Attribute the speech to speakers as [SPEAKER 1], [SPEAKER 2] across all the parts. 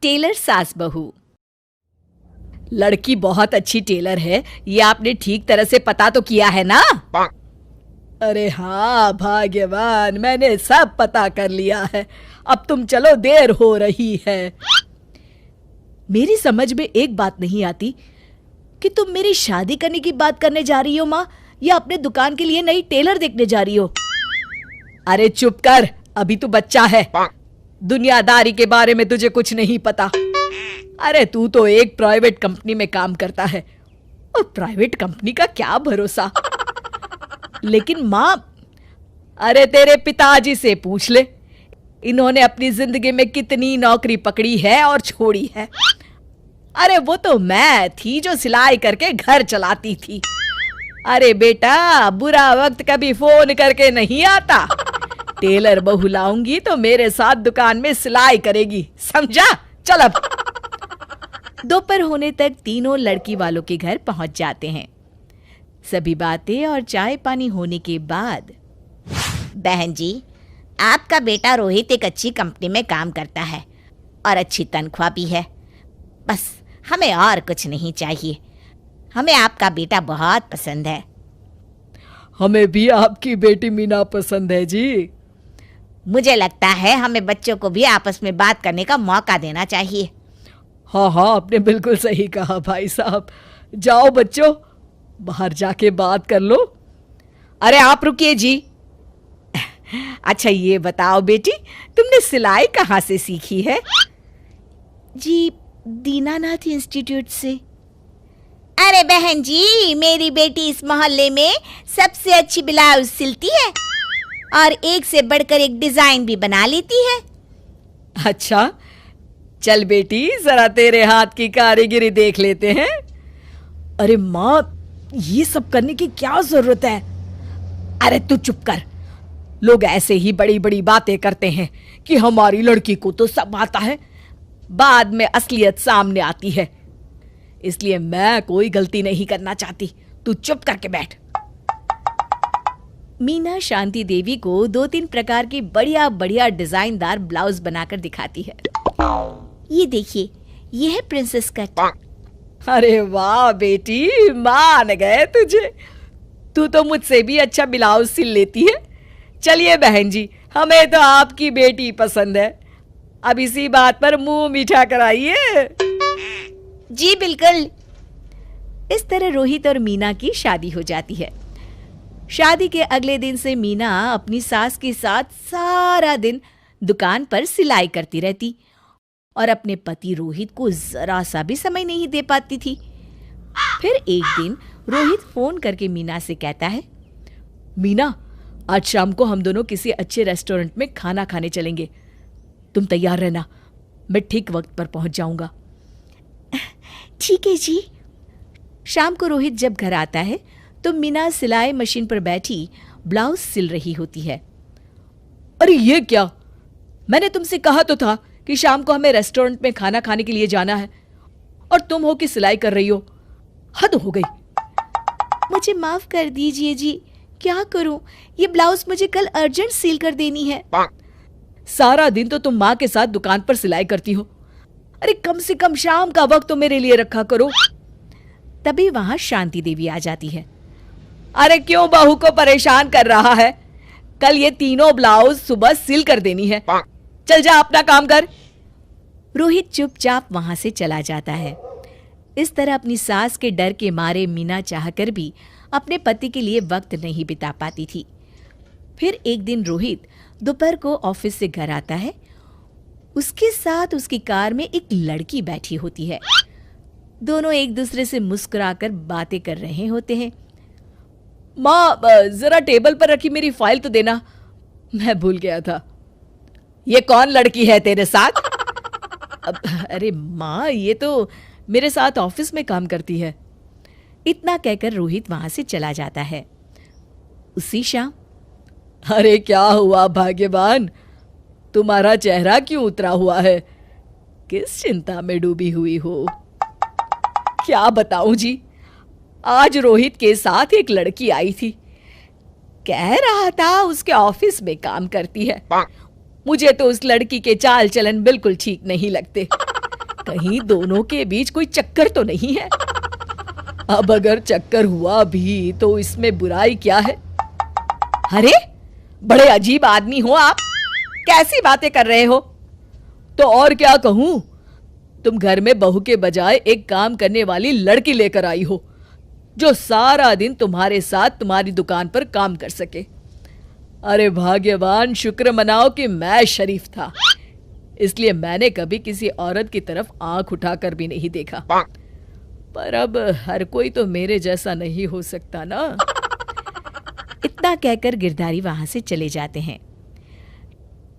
[SPEAKER 1] Taylor सास बहू। लड़की बहुत अच्छी टेलर है, ये आपने ठीक तरह से पता तो किया है ना? अरे हाँ भाग्यवान, मैंने सब पता कर लिया है। अब तुम चलो, देर हो रही है। मेरी समझ में एक बात नहीं आती कि तुम मेरी शादी करने की बात करने जा रही हो माँ, या अपने दुकान के लिए नई टेलर देखने जा रही हो? अरे चुप कर, अभी तू बच्चा है, दुनियादारी के बारे में तुझे कुछ नहीं पता। अरे तू तो एक प्राइवेट कंपनी में काम करता है, और प्राइवेट कंपनी का क्या भरोसा। लेकिन माँ, अरे तेरे पिताजी से पूछ ले, इन्होंने अपनी जिंदगी में कितनी नौकरी पकड़ी है और छोड़ी है। अरे वो तो मैं थी जो सिलाई करके घर चलाती थी। अरे बेटा, बुरा वक्त कभी फोन करके नहीं आता। टेलर बहू लाऊंगी तो मेरे साथ दुकान में सिलाई करेगी, समझा? चल अब। दोपहर होने तक तीनों लड़की वालों के घर पहुंच जाते हैं। सभी बातें और चाय पानी होने के बाद,
[SPEAKER 2] बहन जी, आपका बेटा रोहित एक अच्छी कंपनी में काम करता है और अच्छी तनख्वाह भी है। बस हमें और कुछ नहीं चाहिए। हमें आपका बेटा बहुत पसंद है।
[SPEAKER 1] हमें भी आपकी बेटी मीना पसंद है जी।
[SPEAKER 2] मुझे लगता है हमें बच्चों को भी आपस में बात करने का मौका देना चाहिए।
[SPEAKER 1] हाँ हाँ, आपने बिल्कुल सही कहा भाई साहब। जाओ बच्चों, बाहर जाके बात कर लो। अरे आप रुकिए जी। अच्छा ये बताओ बेटी, तुमने सिलाई कहाँ से सीखी है?
[SPEAKER 2] जी, दीनानाथ इंस्टीट्यूट से। अरे बहन जी, मेरी बेटी इस मोहल्ले में सबसे अच्छी ब्लाउज सिलती है और एक से बढ़कर एक डिजाइन भी बना लेती है।
[SPEAKER 1] अच्छा, चल बेटी, जरा तेरे हाथ की कारीगरी देख लेते हैं। अरे माँ, ये सब करने की क्या जरूरत है? अरे तू चुप कर। लोग ऐसे ही बड़ी बड़ी बातें करते हैं कि हमारी लड़की को तो सब आता है, बाद में असलियत सामने आती है। इसलिए मैं कोई गलती नहीं करना चाहती, तू चुप करके बैठ। मीना शांति देवी को 2-3 प्रकार की बढ़िया बढ़िया डिजाइनदार ब्लाउज बनाकर दिखाती है।
[SPEAKER 2] ये देखिए, ये है प्रिंसेस कट।
[SPEAKER 1] अरे वाह बेटी, मान गए तुझे। तू तो मुझसे भी अच्छा ब्लाउज सिल लेती है। चलिए बहन जी, हमें तो आपकी बेटी पसंद है। अब इसी बात पर मुंह मीठा कराइए।
[SPEAKER 2] जी बिल्कुल।
[SPEAKER 1] इस तरह रोहित और मीना की शादी हो जाती है। शादी के अगले दिन से मीना अपनी सास के साथ सारा दिन दुकान पर सिलाई करती रहती और अपने पति रोहित को जरा सा भी समय नहीं दे पाती थी। फिर एक दिन रोहित फोन करके मीना से कहता है, मीना, आज शाम को हम दोनों किसी अच्छे रेस्टोरेंट में खाना खाने चलेंगे। तुम तैयार रहना, मैं ठीक वक्त पर पहुंच जाऊंगा।
[SPEAKER 2] ठीक है जी।
[SPEAKER 1] शाम को रोहित जब घर आता है तो मीना सिलाई मशीन पर बैठी ब्लाउज सिल रही होती है। अरे ये क्या? मैंने तुमसे कहा तो था कि शाम को हमें रेस्टोरेंट में खाना खाने के लिए जाना है, और तुम हो कि सिलाई कर रही हो। हद हो गई।
[SPEAKER 2] मुझे माफ कर दीजिए जी, क्या करूं, ये ब्लाउज मुझे कल अर्जेंट सील कर देनी है।
[SPEAKER 1] सारा दिन तो तुम माँ के साथ दुकान पर सिलाई करती हो। अरे कम से कम शाम का वक्त तो मेरे लिए रखा करो। तभी वहां शांति देवी आ जाती है। अरे क्यों बहू को परेशान कर रहा है? कल ये तीनों ब्लाउज सुबह सिल कर देनी है। चल जा, अपना काम कर। रोहित चुपचाप वहां से चला जाता है। इस तरह अपनी सास के डर के मारे मीना चाहकर भी अपने पति के लिए वक्त नहीं बिता पाती थी। फिर एक दिन रोहित दोपहर को ऑफिस से घर आता है। उसके साथ उसकी कार में एक लड़की बैठी होती है। दोनों एक दूसरे से मुस्कुराकर बातें कर रहे होते हैं। माँ, जरा टेबल पर रखी मेरी फाइल तो देना, मैं भूल गया था। ये कौन लड़की है तेरे साथ? अरे माँ, ये तो मेरे साथ ऑफिस में काम करती है। इतना कहकर रोहित वहां से चला जाता है। उसी शाम, अरे क्या हुआ भाग्यवान, तुम्हारा चेहरा क्यों उतरा हुआ है? किस चिंता में डूबी हुई हो? क्या बताऊं जी, आज रोहित के साथ एक लड़की आई थी। कह रहा था उसके ऑफिस में काम करती है। मुझे तो उस लड़की के चाल चलन बिल्कुल ठीक नहीं लगते। कहीं दोनों के बीच कोई चक्कर तो नहीं है। अब अगर चक्कर हुआ भी तो इसमें बुराई क्या है? अरे बड़े अजीब आदमी हो आप, कैसी बातें कर रहे हो? तो और क्या कहूं, तुम घर में बहू के बजाय एक काम करने वाली लड़की लेकर आई हो जो सारा दिन तुम्हारे साथ तुम्हारी दुकान पर काम कर सके। अरे भाग्यवान, शुक्र मनाओ कि मैं शरीफ था, इसलिए मैंने कभी किसी औरत की तरफ आंख उठाकर भी नहीं देखा। पर अब हर कोई तो मेरे जैसा नहीं हो सकता ना।
[SPEAKER 2] इतना कहकर गिरधारी वहां से चले जाते हैं।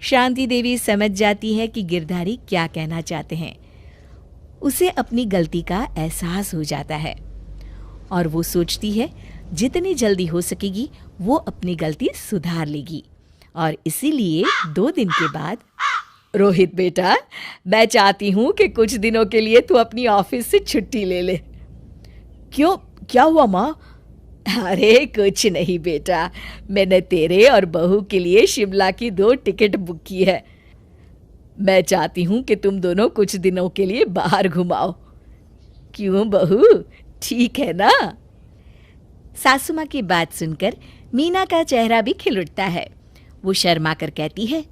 [SPEAKER 2] शांति देवी समझ जाती है कि गिरधारी क्या कहना चाहते हैं। उसे अपनी गलती का एहसास हो जाता है और वो सोचती है जितनी जल्दी हो सकेगी वो अपनी गलती सुधार लेगी। और इसीलिए 2 दिन के बाद,
[SPEAKER 1] रोहित बेटा, मैं चाहती हूं कि कुछ दिनों के लिए तू अपनी ऑफिस से छुट्टी ले ले। क्यों, क्या हुआ माँ? अरे कुछ नहीं बेटा, मैंने तेरे और बहू के लिए शिमला की 2 टिकट बुक की है। मैं चाहती हूं कि तुम दोनों कुछ दिनों के लिए बाहर घुमाओ। क्यों बहू, ठीक है ना?
[SPEAKER 2] सासू माँ की बात सुनकर मीना का चेहरा भी खिल उठता है। वो शर्मा कर कहती है,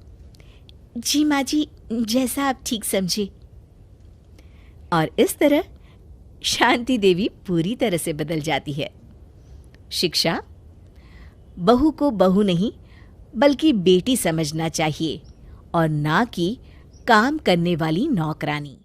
[SPEAKER 2] जी माँ जी, जैसा आप ठीक समझे। और इस तरह शांति देवी पूरी तरह से बदल जाती है। शिक्षा, बहू को बहू नहीं बल्कि बेटी समझना चाहिए और ना कि काम करने वाली नौकरानी।